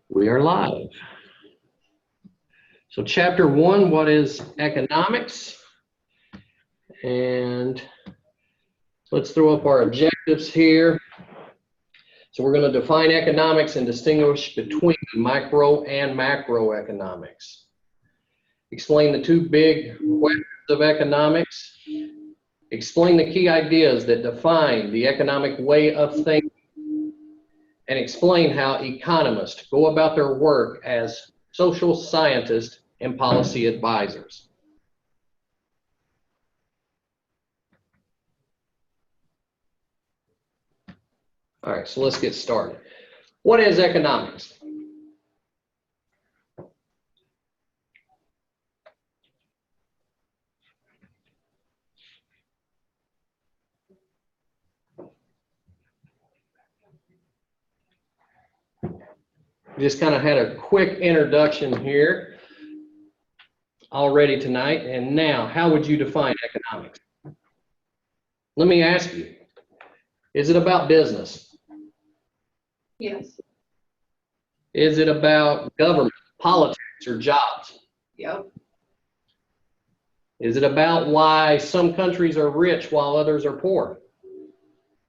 We are live. So chapter 1, what is economics? And let's throw up our objectives here. So we're going to define economics and distinguish between micro and macroeconomics. Explain the two big questions of economics. Explain the key ideas that define the economic way of thinking. And explain how economists go about their work as social scientists and policy advisors. All right, so let's get started. What is economics? Just kind of had a quick introduction here already tonight, and now, how would you define economics? Let me ask you, is it about business? Yes. Is it about government, politics, or jobs? Yep. Is it about why some countries are rich while others are poor?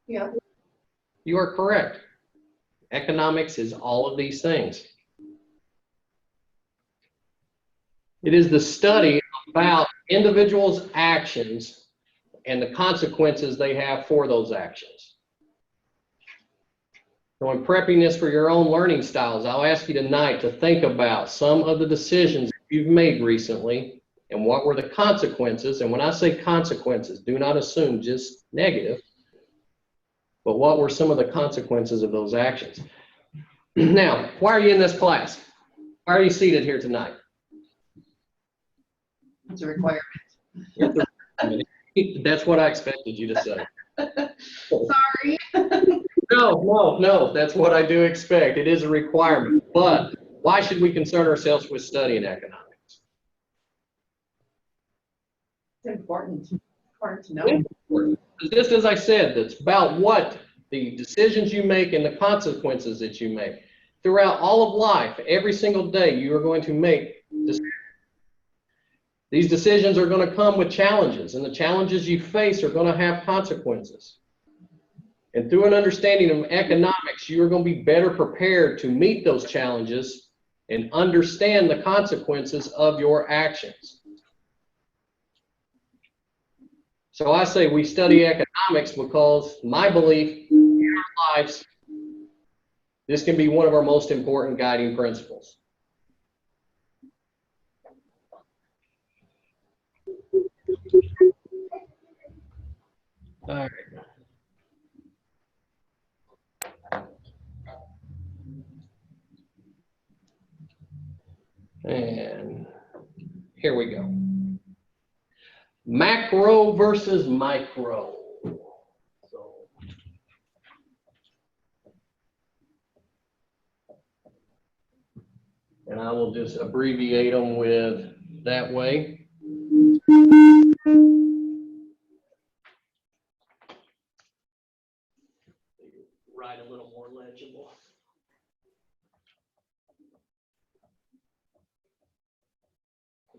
Yep. You are correct. Economics is all of these things. It is the study about individuals' actions and the consequences they have for those actions. So in prepping this for your own learning styles, I'll ask you tonight to think about some of the decisions you've made recently and what were the consequences. And when I say consequences, do not assume just negative, but what were some of the consequences of those actions? Now, why are you in this class? Why are you seated here tonight? It's a requirement. That's what I expected you to say. Sorry. No, that's what I do expect. It is a requirement. But why should we concern ourselves with studying economics? It's important to know. Just as I said, it's about what the decisions you make and the consequences that you make. Throughout all of life, every single day, you are going to make decisions. These decisions are going to come with challenges, and the challenges you face are going to have consequences. And through an understanding of economics, you are going to be better prepared to meet those challenges and understand the consequences of your actions. So I say we study economics because my belief in our lives, this can be one of our most important guiding principles. All right. And here we go. Macro versus micro. And I will just abbreviate them with that way. Write a little more legible.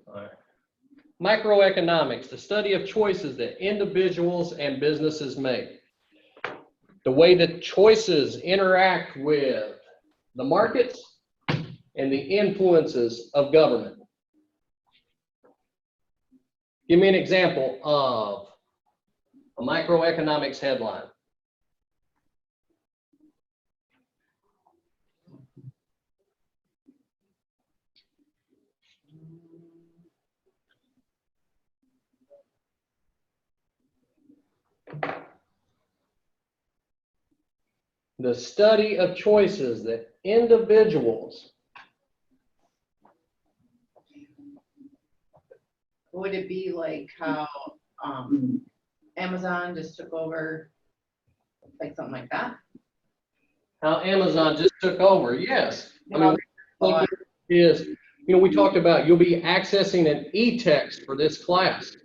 All right. Microeconomics, the study of choices that individuals and businesses make. The way that choices interact with the markets and the influences of government. Give me an example of a microeconomics headline. The study of choices that individuals. Would it be like how Amazon just took over, like something like that? How Amazon just took over, yes. I mean, what is, we talked about you'll be accessing an e-text for this class.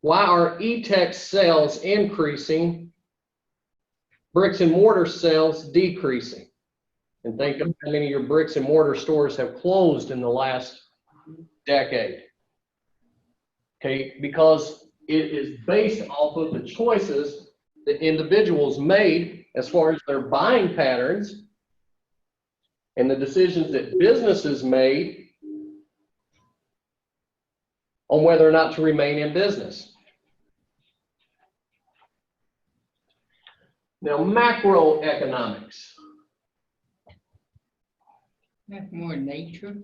Why are e-text sales increasing, bricks and mortar sales decreasing? And think of how many of your bricks and mortar stores have closed in the last decade. Okay, because it is based off of the choices that individuals made as far as their buying patterns and the decisions that businesses made on whether or not to remain in business. Now, macroeconomics. That's more nature.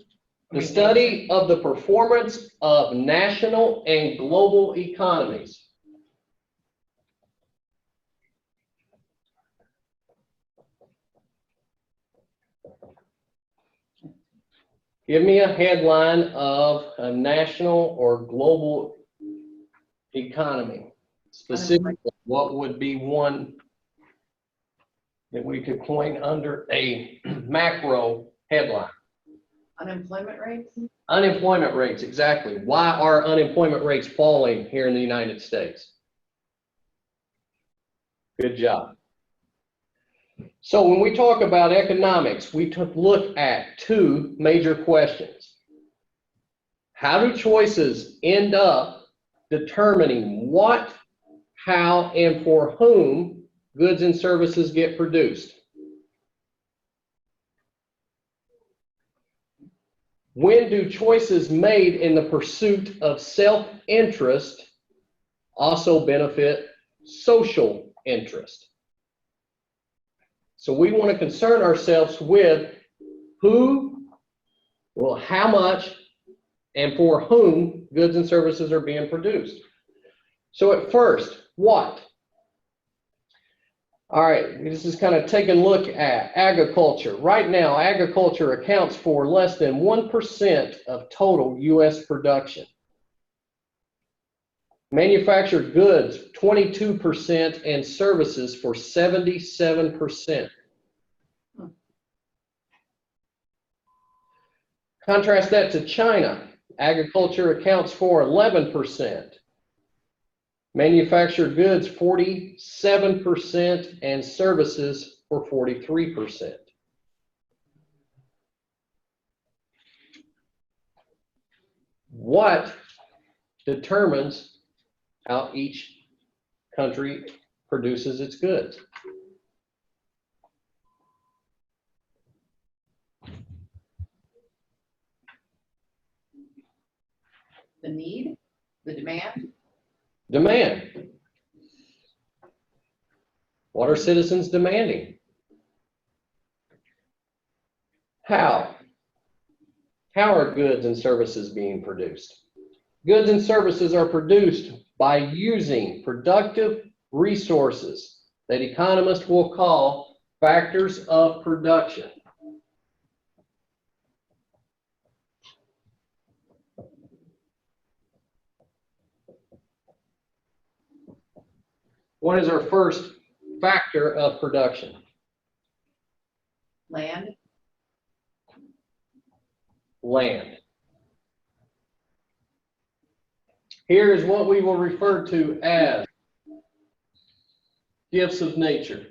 The study of the performance of national and global economies. Give me a headline of a national or global economy. Specifically, what would be one that we could coin under a macro headline? Unemployment rates? Unemployment rates, exactly. Why are unemployment rates falling here in the United States? Good job. So when we talk about economics, we took a look at two major questions. How do choices end up determining what, how, and for whom goods and services get produced? When do choices made in the pursuit of self-interest also benefit social interest? So we want to concern ourselves with who, well, how much, and for whom goods and services are being produced. So at first, what? All right, this is kind of taking a look at agriculture. Right now, agriculture accounts for less than 1% of total U.S. production. Manufactured goods, 22%, and services for 77%. Contrast that to China. Agriculture accounts for 11%. Manufactured goods, 47%, and services for 43%. What determines how each country produces its goods? The need, the demand? Demand. What are citizens demanding? How? How are goods and services being produced? Goods and services are produced by using productive resources that economists will call factors of production. What is our first factor of production? Land? Land. Here is what we will refer to as gifts of nature.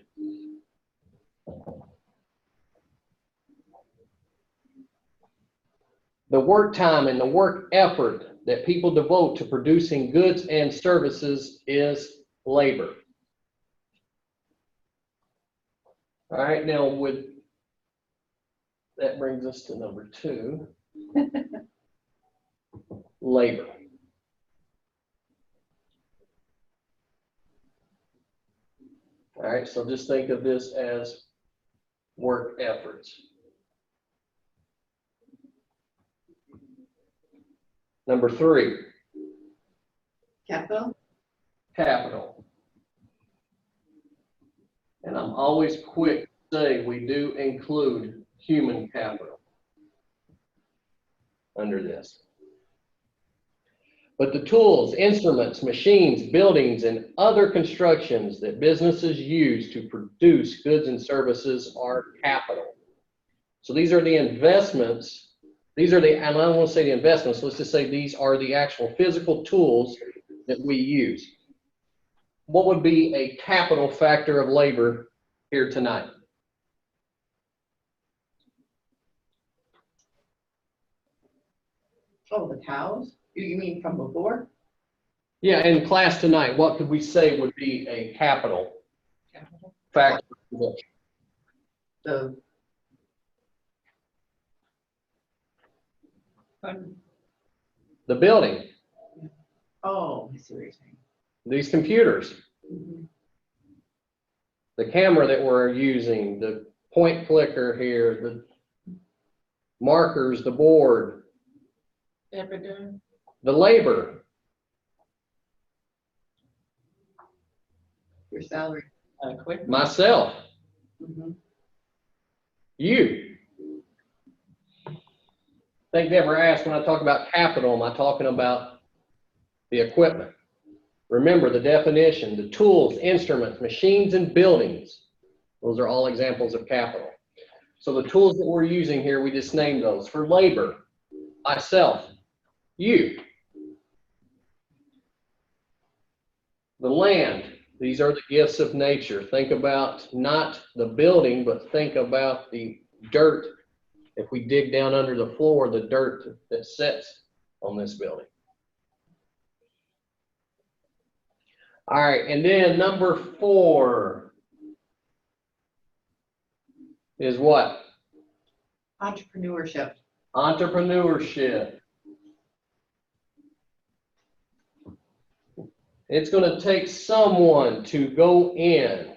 The work time and the work effort that people devote to producing goods and services is labor. All right, now that brings us to number 2, labor. All right, so just think of this as work efforts. Number 3, Capital? capital. And I'm always quick to say we do include human capital under this. But the tools, instruments, machines, buildings, and other constructions that businesses use to produce goods and services are capital. So these are the investments. And I don't want to say the investments, let's just say these are the actual physical tools that we use. What would be a capital factor of labor here tonight? Oh, the cows? You mean from before? Yeah, in class tonight, what could we say would be a capital Capital factor? The, fund. The building, oh, I see what you're saying. these computers, Mhm. the camera that we're using, the point clicker here, the markers, the board, Evident. the labor, Your salary. Equipment. myself, Mhm. you. Think they ever asked when I talk about capital, am I talking about the equipment? Remember the definition, the tools, instruments, machines, and buildings. Those are all examples of capital. So the tools that we're using here, we just named those. For labor, myself, you. The land, these are the gifts of nature. Think about not the building, but think about the dirt. If we dig down under the floor, the dirt that sits on this building. All right, and then number 4 is what? Entrepreneurship. Entrepreneurship. It's going to take someone to go in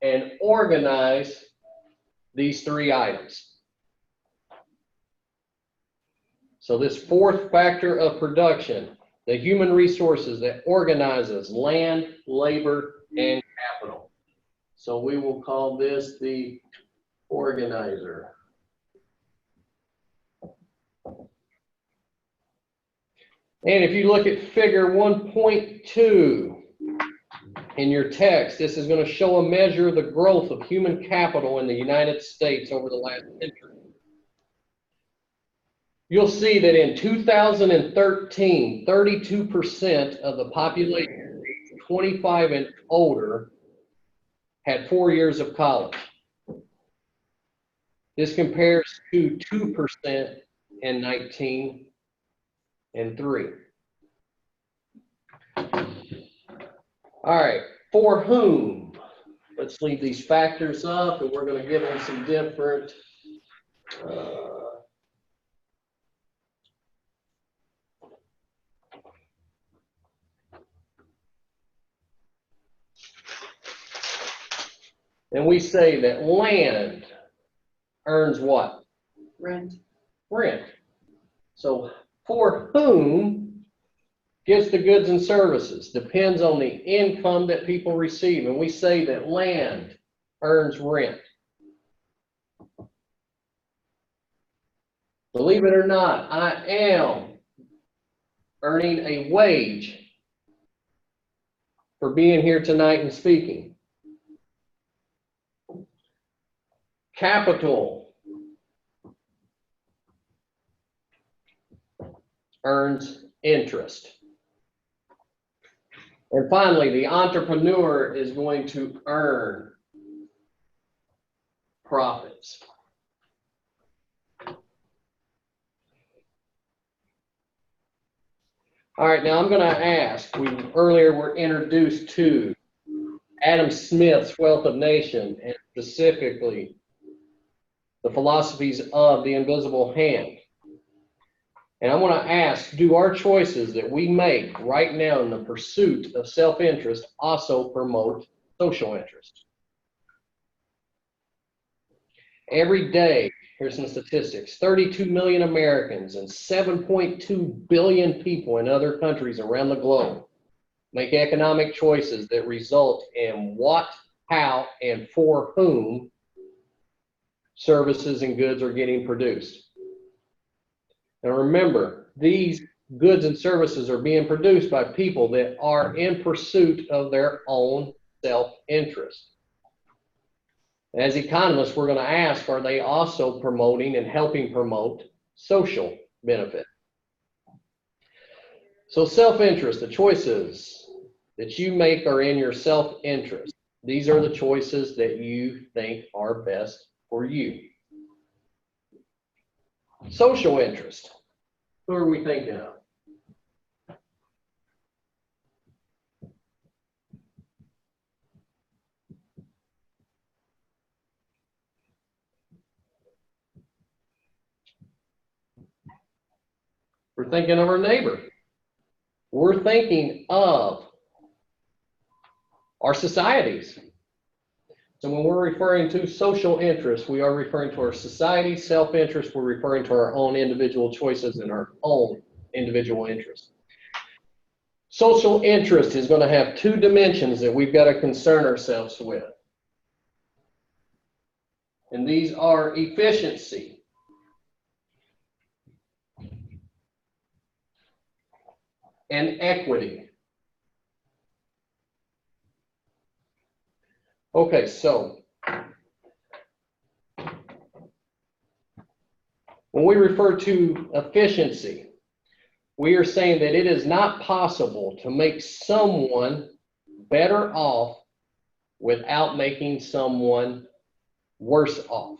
and organize these 3 items. So this 4th factor of production, the human resources that organizes land, labor, and capital. So we will call this the organizer. And if you look at figure 1.2 in your text, this is going to show a measure of the growth of human capital in the United States over the last century. You'll see that in 2013, 32% of the population aged 25 and older had 4 years of college. This compares to 2% in 1903. All right, for whom? Let's leave these factors up, and we're going to give them some different and we say that land earns what? Rent. Rent. So for whom gets the goods and services? Depends on the income that people receive. And we say that land earns rent. Believe it or not, I am earning a wage for being here tonight and speaking. Capital earns interest. And finally, the entrepreneur is going to earn profits. All right, now I'm going to ask, we earlier were introduced to Adam Smith's Wealth of Nations, and specifically the philosophies of the invisible hand. And I want to ask, do our choices that we make right now in the pursuit of self-interest also promote social interest? Every day, here's some statistics, 32 million Americans and 7.2 billion people in other countries around the globe make economic choices that result in what, how, and for whom services and goods are getting produced. Now remember, these goods and services are being produced by people that are in pursuit of their own self-interest. As economists, we're going to ask, are they also promoting and helping promote social benefit? So self-interest, the choices that you make are in your self-interest. These are the choices that you think are best for you. Social interest. Who are we thinking of? We're thinking of our neighbor. We're thinking of our societies. So when we're referring to social interest, we are referring to our society. Self-interest, we're referring to our own individual choices and our own individual interests. Social interest is going to have two dimensions that we've got to concern ourselves with. And these are efficiency and equity. Okay, so when we refer to efficiency, we are saying that it is not possible to make someone better off without making someone worse off.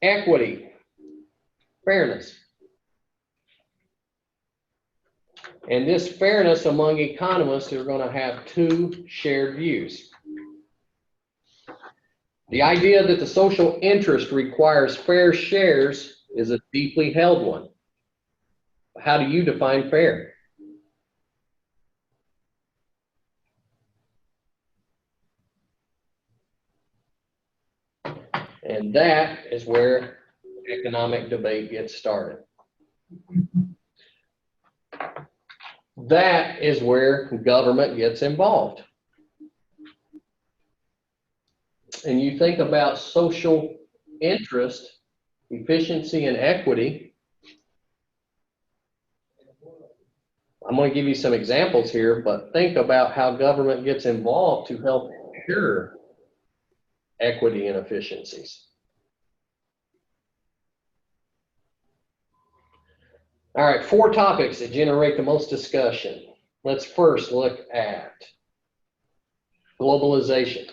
Equity, fairness. And this fairness among economists are going to have two shared views. The idea that the social interest requires fair shares is a deeply held one. How do you define fair? And that is where economic debate gets started. That is where government gets involved. And you think about social interest, efficiency, and equity. I'm going to give you some examples here, but think about how government gets involved to help ensure equity and efficiencies. All right, 4 topics that generate the most discussion. Let's first look at globalization.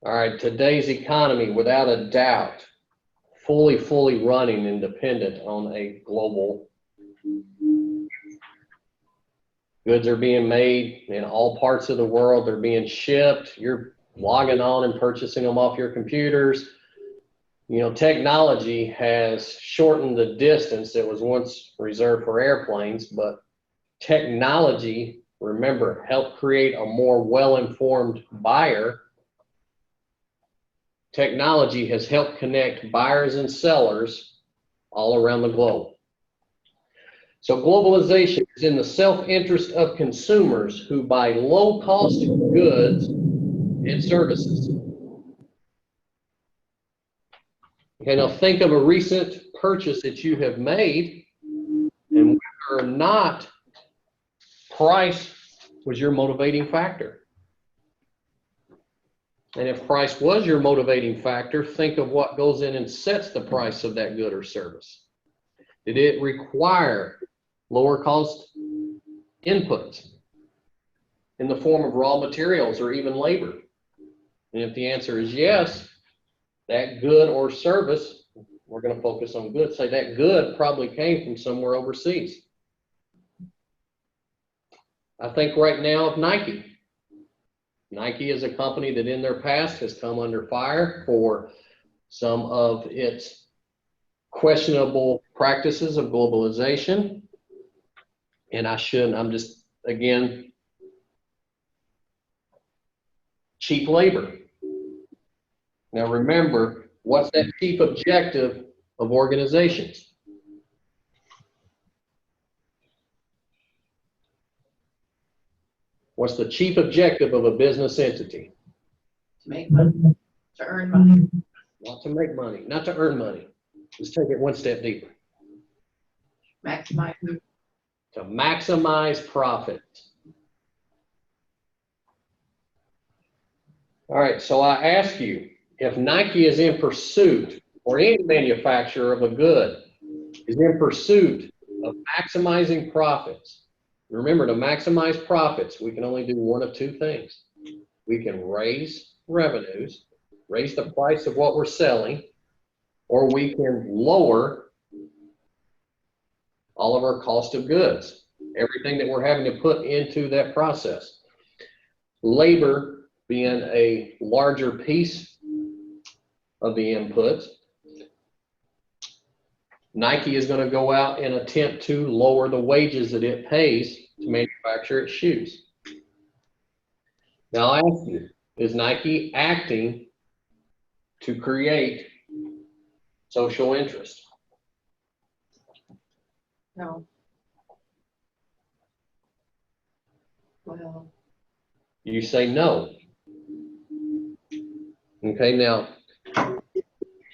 All right, today's economy, without a doubt, fully running and dependent on a global. Goods are being made in all parts of the world. They're being shipped. You're logging on and purchasing them off your computers. You know, technology has shortened the distance that was once reserved for airplanes, but technology, remember, helped create a more well-informed buyer. Technology has helped connect buyers and sellers all around the globe. So globalization is in the self-interest of consumers who buy low-cost goods and services. Okay, now think of a recent purchase that you have made and whether or not price was your motivating factor. And if price was your motivating factor, think of what goes in and sets the price of that good or service. Did it require lower cost inputs in the form of raw materials or even labor? And if the answer is yes, that good or service, we're going to focus on good, say that good probably came from somewhere overseas. I think right now of Nike. Nike is a company that in their past has come under fire for some of its questionable practices of globalization. And I'm just, again, cheap labor. Now remember, what's that chief objective of organizations? What's the chief objective of a business entity? To make money, to earn money. Not to make money, not to earn money. Let's take it one step deeper. Maximize. To maximize profit. All right, so I ask you, if Nike is in pursuit, or any manufacturer of a good is in pursuit of maximizing profits, remember, to maximize profits, we can only do one of two things. We can raise revenues, raise the price of what we're selling, or we can lower all of our cost of goods, everything that we're having to put into that process. Labor being a larger piece of the inputs, Nike is going to go out and attempt to lower the wages that it pays to manufacture its shoes. Now I ask you, is Nike acting to create social interest? No. Well, You say no. Okay, now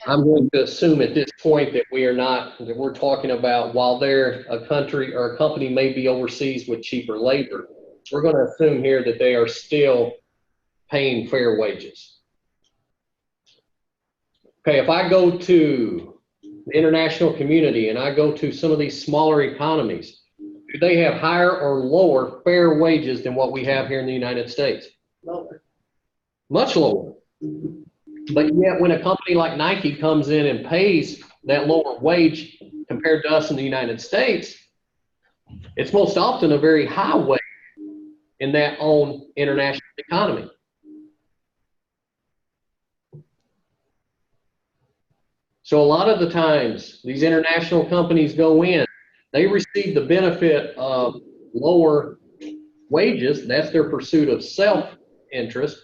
I'm going to assume at this point that we're talking about while they're a country or a company may be overseas with cheaper labor, we're going to assume here that they are still paying fair wages. Okay, if I go to the international community and I go to some of these smaller economies, do they have higher or lower fair wages than what we have here in the United States? lower. Much lower. But yet when a company like Nike comes in and pays that lower wage compared to us in the United States, it's most often a very high wage in that own international economy. So a lot of the times these international companies go in, they receive the benefit of lower wages. That's their pursuit of self-interest.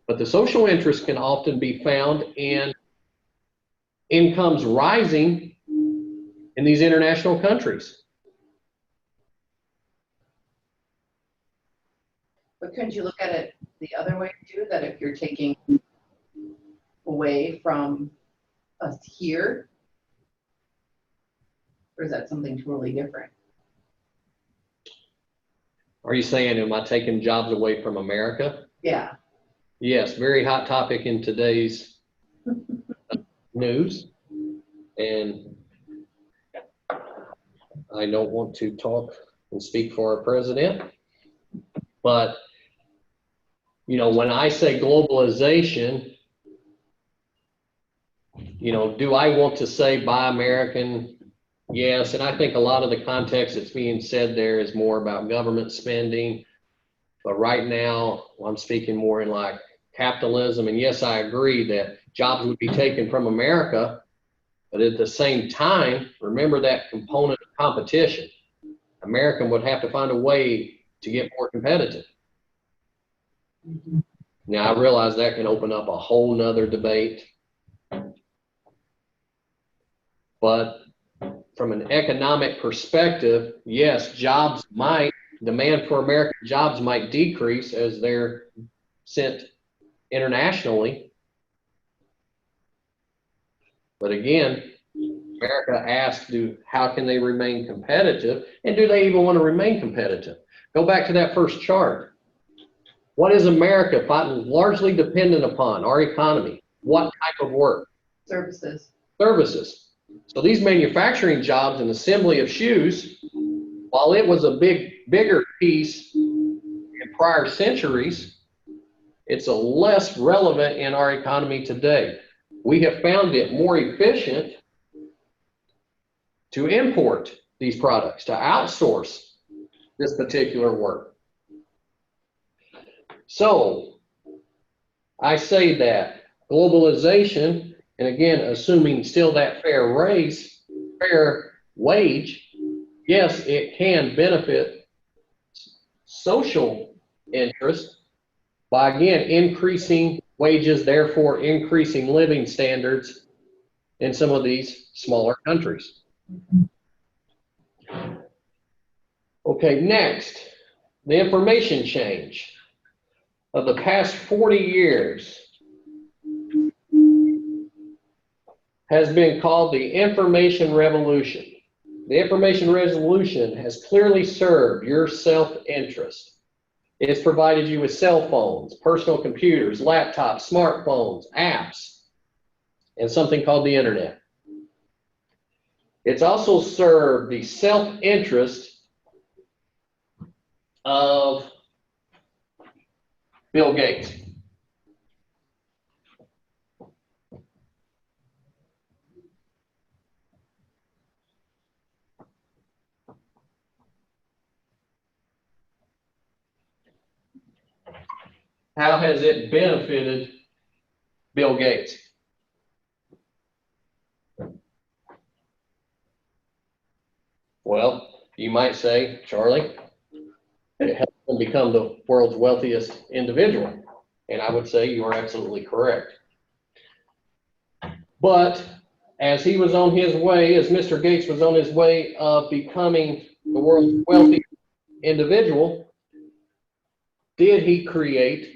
But the social interest can often be found in incomes rising in these international countries. But couldn't you look at it the other way too, that if you're taking away from us here, or is that something totally different? Are you saying, am I taking jobs away from America? Yeah. Yes, very hot topic in today's news. And I don't want to talk and speak for our president, but you know, when I say globalization, you know, do I want to say buy American? Yes, and I think a lot of the context that's being said there is more about government spending. But right now, I'm speaking more in like capitalism. And yes, I agree that jobs would be taken from America. But at the same time, remember that component of competition. American would have to find a way to get more competitive. Now, I realize that can open up a whole nother debate. But from an economic perspective, yes, demand for American jobs might decrease as they're sent internationally. But again, America asks, how can they remain competitive? And do they even want to remain competitive? Go back to that first chart. What is America largely dependent upon? Our economy. What type of work? Services. Services. So these manufacturing jobs and assembly of shoes, while it was a bigger piece in prior centuries, it's a less relevant in our economy today. We have found it more efficient to import these products, to outsource this particular work. So I say that globalization, and again, assuming still that fair wage, yes, it can benefit social interest by, again, increasing wages, therefore increasing living standards in some of these smaller countries. Okay, next, the information change of the past 40 years has been called the information revolution. The information revolution has clearly served your self-interest. It's provided you with cell phones, personal computers, laptops, smartphones, apps, and something called the internet. It's also served the self-interest of Bill Gates. How has it benefited Bill Gates? Well, you might say, Charlie, it helped him become the world's wealthiest individual. And I would say you are absolutely correct. But as he was on his way, as Mr. Gates was on his way of becoming the world's wealthiest individual, did he create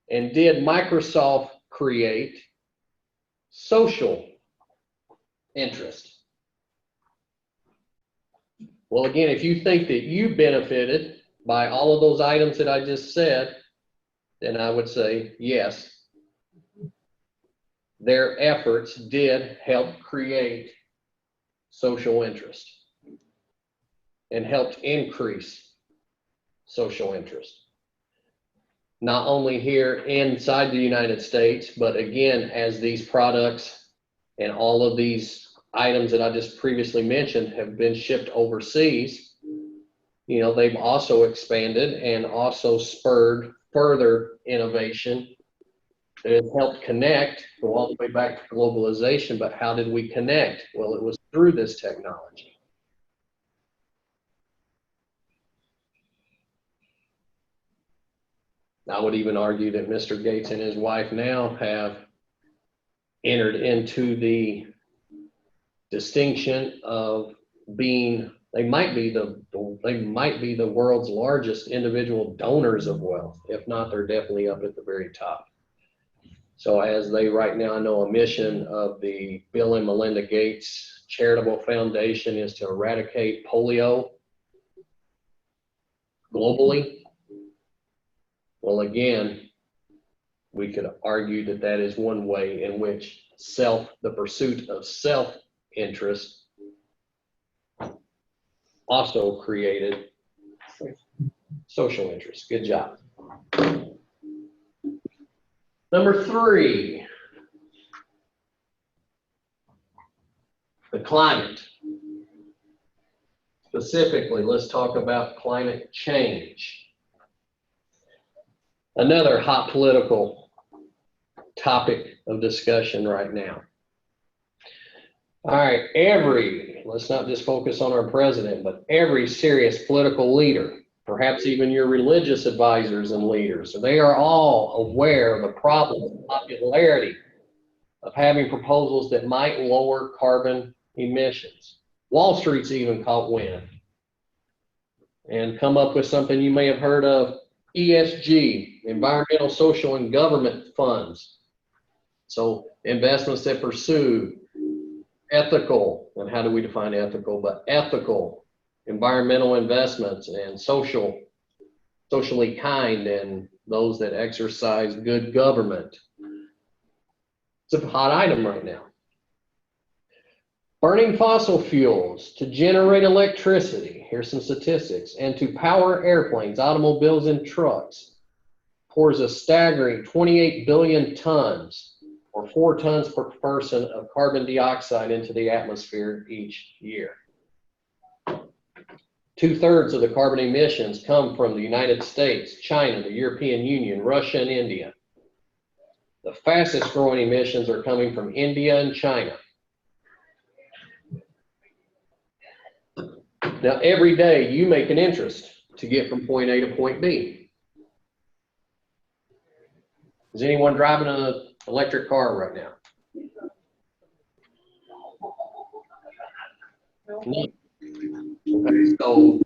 and did Microsoft create social interest? Well, again, if you think that you benefited by all of those items that I just said, then I would say yes. Their efforts did help create social interest and helped increase social interest. Not only here inside the United States, but again, as these products and all of these items that I just previously mentioned have been shipped overseas, you know, they've also expanded and also spurred further innovation. It helped connect, go all the way back to globalization, but how did we connect? Well, it was through this technology. I would even argue that Mr. Gates and his wife now have entered into the distinction of being, they might be the world's largest individual donors of wealth. If not, they're definitely up at the very top. So as they right now know, a mission of the Bill and Melinda Gates Charitable Foundation is to eradicate polio globally. Well, again, we could argue that that is one way in which the pursuit of self-interest also created social interest. Good job. Number 3, the climate. Specifically, let's talk about climate change. Another hot political topic of discussion right now. All right, let's not just focus on our president, but every serious political leader, perhaps even your religious advisors and leaders, they are all aware of the problem of popularity of having proposals that might lower carbon emissions. Wall Street's even caught wind and come up with something you may have heard of, ESG, environmental, social, and government funds. So investments that pursue ethical, and how do we define ethical, but ethical environmental investments and socially kind, and those that exercise good government. It's a hot item right now. Burning fossil fuels to generate electricity, here's some statistics, and to power airplanes, automobiles, and trucks, pours a staggering 28 billion tons, or 4 tons per person, of carbon dioxide into the atmosphere each year. 2/3 of the carbon emissions come from the United States, China, the European Union, Russia, and India. The fastest growing emissions are coming from India and China. Now, every day you make an interest to get from point A to point B. Is anyone driving an electric car right now? No. Okay, so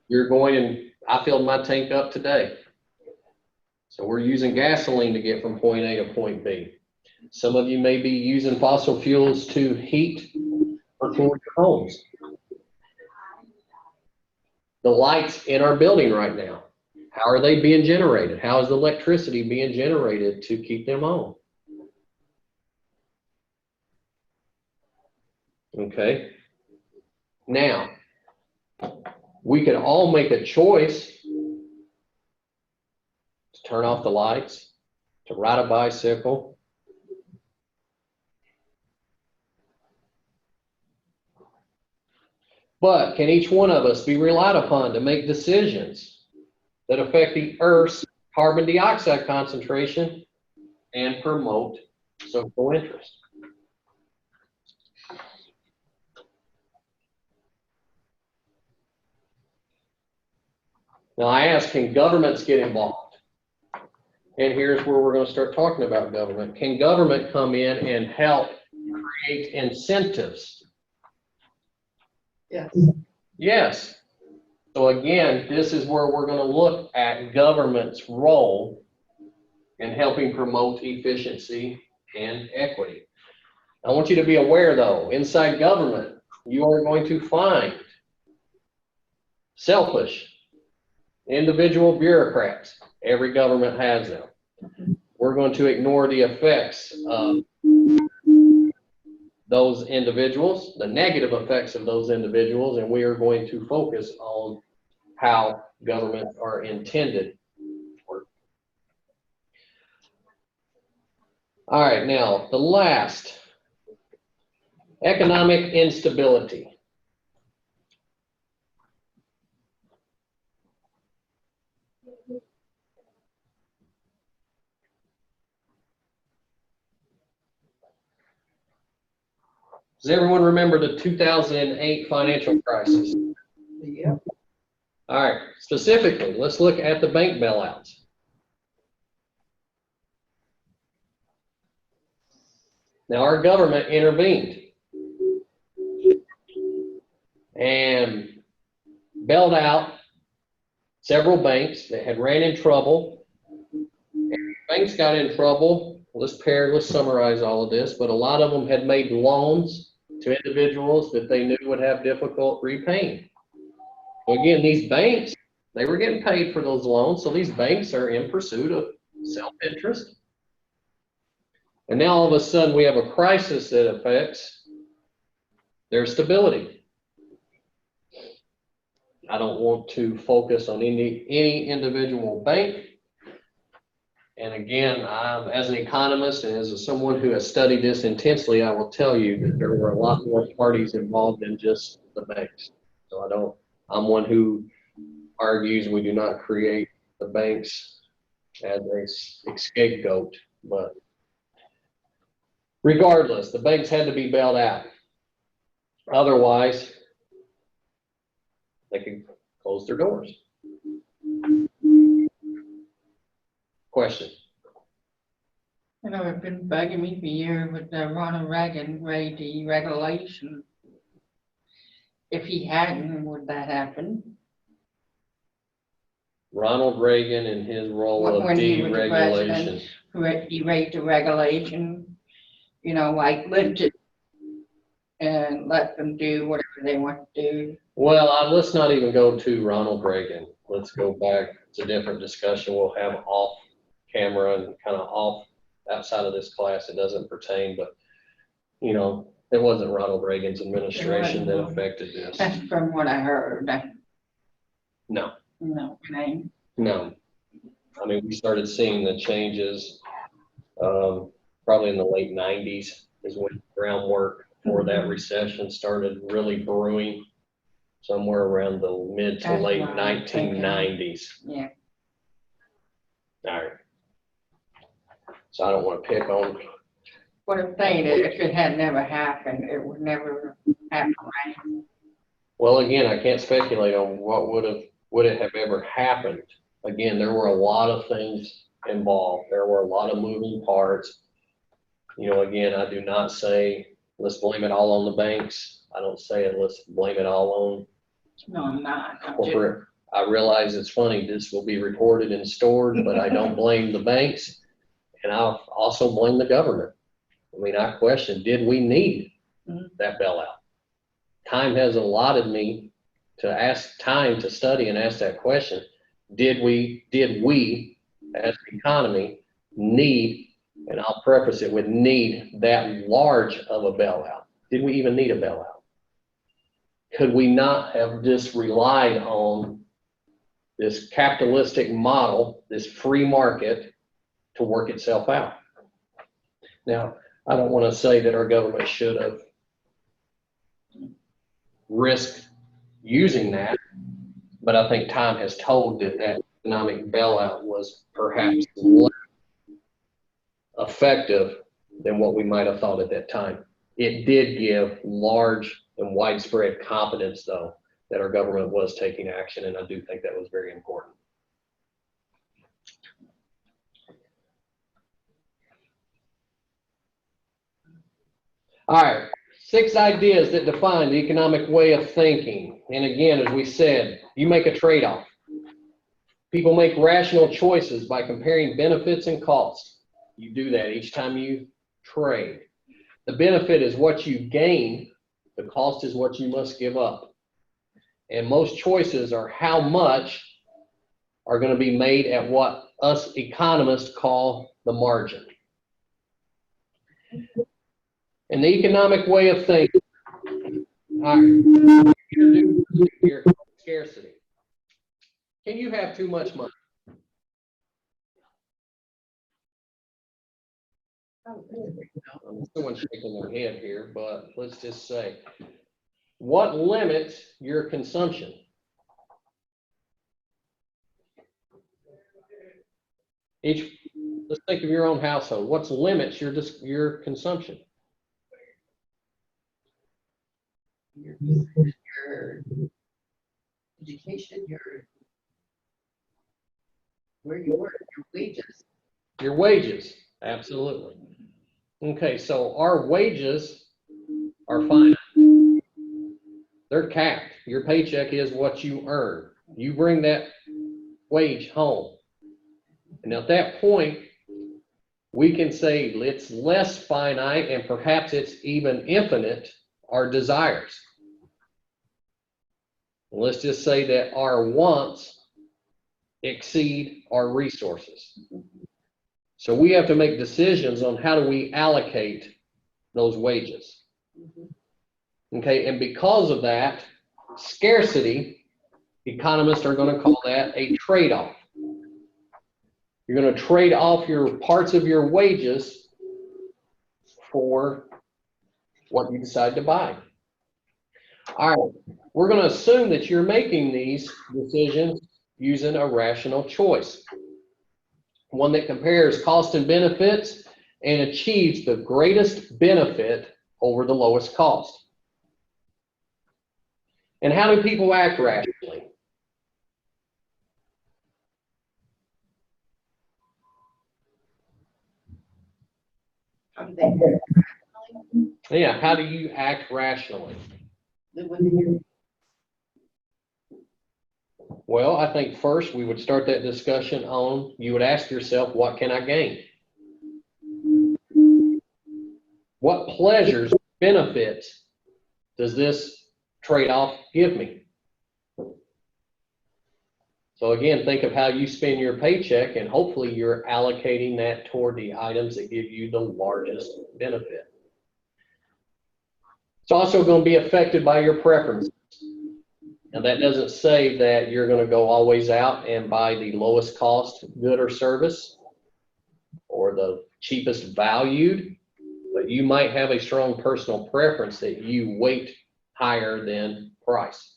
you're going, and I filled my tank up today. So we're using gasoline to get from point A to point B. Some of you may be using fossil fuels to heat or cool your homes. The lights in our building right now, how are they being generated? How is the electricity being generated to keep them on? Okay. Now, we can all make a choice to turn off the lights, to ride a bicycle, but can each one of us be relied upon to make decisions that affect the Earth's carbon dioxide concentration, and promote social interest. Now I ask, can governments get involved? And here's where we're going to start talking about government. Can government come in and help create incentives? Yes. Yes. So again, this is where we're going to look at government's role in helping promote efficiency and equity. I want you to be aware though, inside government, you are going to find selfish individual bureaucrats. Every government has them. We're going to ignore the effects of those individuals, the negative effects of those individuals, and we are going to focus on how governments are intended to work. All right, now the last, economic instability. Does everyone remember the 2008 financial crisis? Yep. All right, specifically, let's look at the bank bailouts. Now, our government intervened and bailed out several banks that had ran in trouble. And banks got in trouble. Let's summarize all of this, but a lot of them had made loans to individuals that they knew would have difficult repaying. Again, these banks, they were getting paid for those loans, so these banks are in pursuit of self-interest. And now all of a sudden we have a crisis that affects their stability. I don't want to focus on any individual bank. And again, as an economist and as someone who has studied this intensely, I will tell you that there were a lot more parties involved than just the banks. So I'm one who argues we do not create the banks as a scapegoat, but regardless, the banks had to be bailed out. Otherwise, they could close their doors. Question. You know, it's been bugging me for years with Ronald Reagan raised the regulation. If he hadn't, would that happen? Ronald Reagan and his role of When he was the deregulation. president, he raised the regulation, you know, like lifted and let them do whatever they want to do. Well, let's not even go to Ronald Reagan. Let's go back. It's a different discussion we'll have off camera and kind of off outside of this class. It doesn't pertain, but you know, it wasn't Ronald Reagan's administration that affected this. That's from what I heard. No. No, it ain't. No. I mean, we started seeing the changes probably in the late 90s is when groundwork for that recession started really brewing, somewhere around the mid to late 1990s. Yeah. All right. So I don't want to pick on. What I'm saying is, if it had never happened, it would never happen, right? Well, again, I can't speculate on what would it have ever happened. Again, there were a lot of things involved. There were a lot of moving parts. You know, again, I do not say, let's blame it all on the banks. I don't say it, let's blame it all on No, I'm not. corporate. I realize it's funny, this will be recorded and stored, but I don't blame the banks. And I'll also blame the government. I mean, I question, did we need that bailout? Time has allotted me to ask time to study and ask that question. Did we as an economy need, and I'll preface it with need, that large of a bailout? Did we even need a bailout? Could we not have just relied on this capitalistic model, this free market, to work itself out? Now, I don't want to say that our government should have risked using that, but I think time has told that economic bailout was perhaps less effective than what we might have thought at that time. It did give large and widespread confidence, though, that our government was taking action, and I do think that was very important. All right, 6 ideas that define the economic way of thinking. And again, as we said, you make a trade-off. People make rational choices by comparing benefits and costs. You do that each time you trade. The benefit is what you gain. The cost is what you must give up. And most choices are how much are going to be made at what us economists call the margin. And the economic way of thinking, all right, here, scarcity. Can you have too much money? Someone's shaking their head here, but let's just say, what limits your consumption? Let's think of your own household. What limits your consumption? Your education, where you work, your wages. Your wages, absolutely. Okay, so our wages are finite. They're capped. Your paycheck is what you earn. You bring that wage home. And at that point, we can say it's less finite and perhaps it's even infinite, our desires. And let's just say that our wants exceed our resources. So we have to make decisions on how do we allocate those wages. Okay, and because of that, scarcity, economists are going to call that a trade-off. You're going to trade off your parts of your wages for what you decide to buy. All right, we're going to assume that you're making these decisions using a rational choice. One that compares cost and benefits and achieves the greatest benefit over the lowest cost. And how do people act rationally? How do they act rationally? Yeah, how do you act rationally? Live within your. Well, I think first we would start that discussion on, you would ask yourself, what can I gain? What pleasures, benefits does this trade-off give me? So again, think of how you spend your paycheck, and hopefully you're allocating that toward the items that give you the largest benefit. It's also going to be affected by your preferences. Now that doesn't say that you're going to go always out and buy the lowest cost good or service or the cheapest valued, but you might have a strong personal preference that you weight higher than price.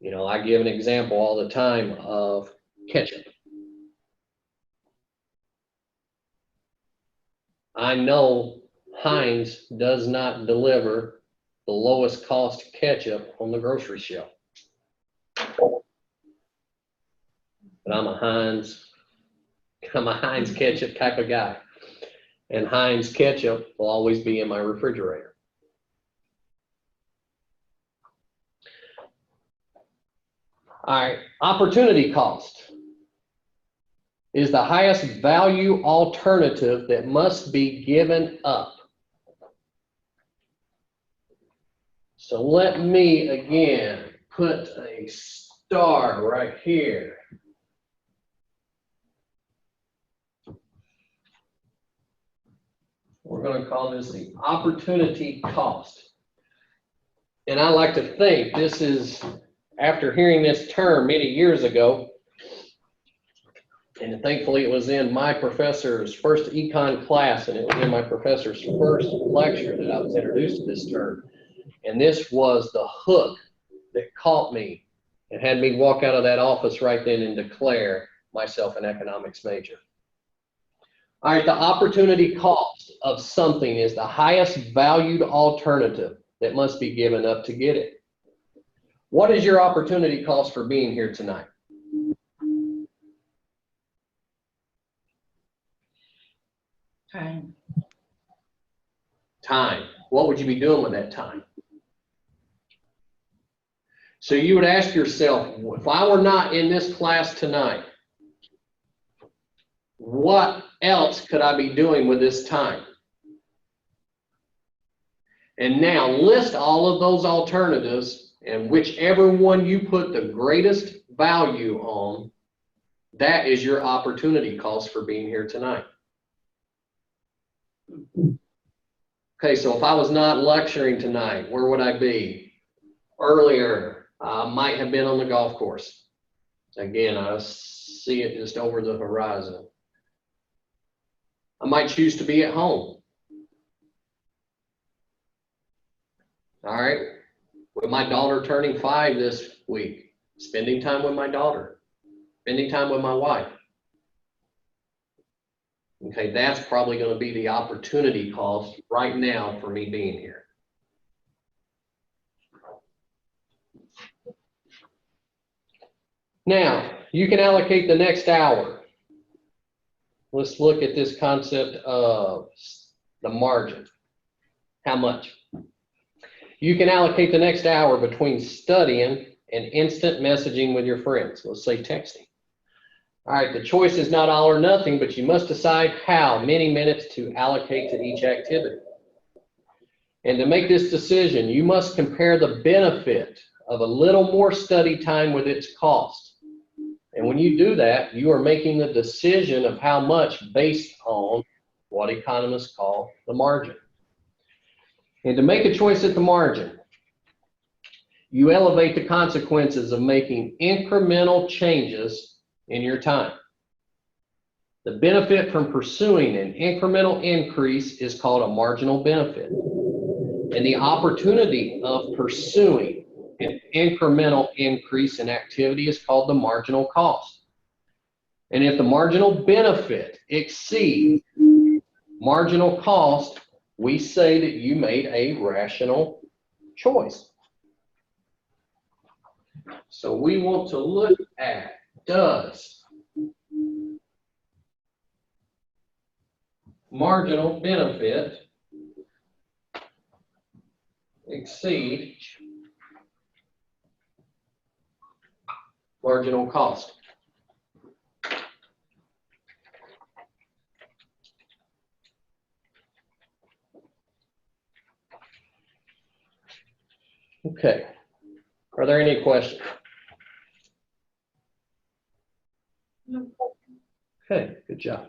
You know, I give an example all the time of ketchup. I know Heinz does not deliver the lowest cost ketchup on the grocery shelf. But I'm a Heinz ketchup type of guy. And Heinz ketchup will always be in my refrigerator. All right, opportunity cost is the highest value alternative that must be given up. So let me again put a star right here. We're going to call this the opportunity cost. And I like to think this is, after hearing this term many years ago, and thankfully it was in my professor's first econ class, and it was in my professor's first lecture that I was introduced to this term. And this was the hook that caught me and had me walk out of that office right then and declare myself an economics major. All right, the opportunity cost of something is the highest valued alternative that must be given up to get it. What is your opportunity cost for being here tonight? Time. Time. What would you be doing with that time? So you would ask yourself, if I were not in this class tonight, what else could I be doing with this time? And now list all of those alternatives, and whichever one you put the greatest value on, that is your opportunity cost for being here tonight. Okay, so if I was not lecturing tonight, where would I be? Earlier, I might have been on the golf course. Again, I see it just over the horizon. I might choose to be at home. All right, with my daughter turning 5 this week, spending time with my daughter, spending time with my wife. Okay, that's probably going to be the opportunity cost right now for me being here. Now, you can allocate the next hour. Let's look at this concept of the margin. How much? You can allocate the next hour between studying and instant messaging with your friends. Let's say texting. All right, the choice is not all or nothing, but you must decide how many minutes to allocate to each activity. And to make this decision, you must compare the benefit of a little more study time with its cost. And when you do that, you are making the decision of how much based on what economists call the margin. And to make a choice at the margin, you elevate the consequences of making incremental changes in your time. The benefit from pursuing an incremental increase is called a marginal benefit. And the opportunity of pursuing an incremental increase in activity is called the marginal cost. And if the marginal benefit exceeds marginal cost, we say that you made a rational choice. So we want to look at, does marginal benefit exceed marginal cost? Okay. Are there any questions? No. Okay, good job.